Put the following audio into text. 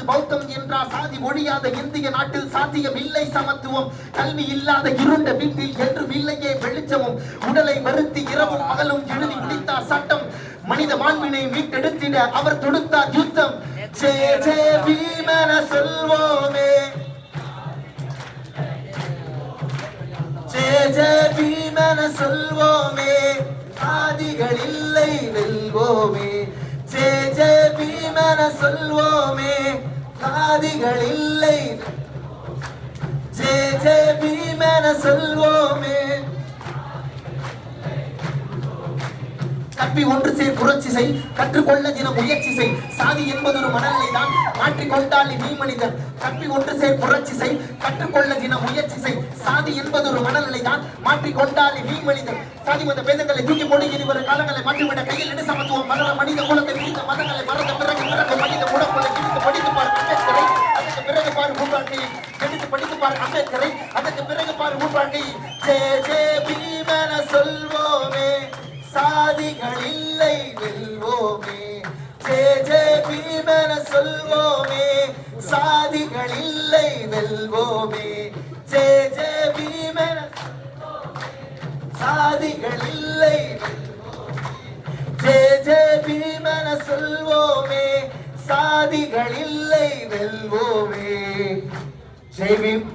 பௌத்தம் என்றால் சாதி ஒழியாத இந்திய நாட்டில் சாத்தியம் இல்லை சமத்துவம். கல்வி இல்லாத இருண்ட வீட்டில் என்றும் இல்லையே வெளிச்சமும். உடலை வருத்தி இரவும் பகலும் எழுதி முடித்தார் சட்டம். மனித மாண்பினை மீட்டெடுத்திட அவர் தொடுத்தார் யுத்தம். ஜெய ஜெய பீம் என சொல்வோமே, ஜெய ஜெய பீம் என சொல்வோமே, ஆதிகள் இல்லை வெல்வோமே. ஜெய ஜெய பீம் என சொல்வோமே, ஆதிகள் இல்லை. ஜெய ஜெய பீம் என சொல்வோமே. கற்பி ஒன்று சேர் புரட்சி செய், கற்றுக்கொள்ள தினம் முயற்சி செய். சாதி என்பது ஒரு மனநிலை தான், மாற்றிக்கொண்டால் நீ மனிதன். கற்பி ஒன்று சேர் புரட்சி செய், கற்றுக்கொள்ள தினம் முயற்சி செய். சாதி என்பது ஒரு மனநிலை தான், மாற்றிக்கொண்டால் நீ மனிதன். சாதி மத பேதங்களை தூக்கி போடு, இனி வரும் காலங்களை மாற்றிவிட கையில் எடு சமத்துவம். மரண மனித குலத்தை பிரித்த மதங்களை மறந்த பிறகு மனித குலங்களை பிரித்து படித்து பார் அம்பேத்கரை. அதற்கு பிறகு பார் உன் வாழ்க்கையை எடுத்து படித்து பார் அம்பேத்கரை. அதற்கு பிறகு பார் உன் வாழ்க்கையை. ஜெய ஜெய பீம் என சொல்வோமே, சாதிகள் இல்லை வெல்வோமே. ஜெய ஜெய பீம் என சொல்வோமே, சாதிகள் இல்லை வெல்வோமே. ஜெய ஜெய பீம் என சாதிகள் இல்லை. ஜெய ஜெய பீம் என சொல்வோமே, சாதிகள் இல்லை வெல்வோமே. ஜெய் பீம்.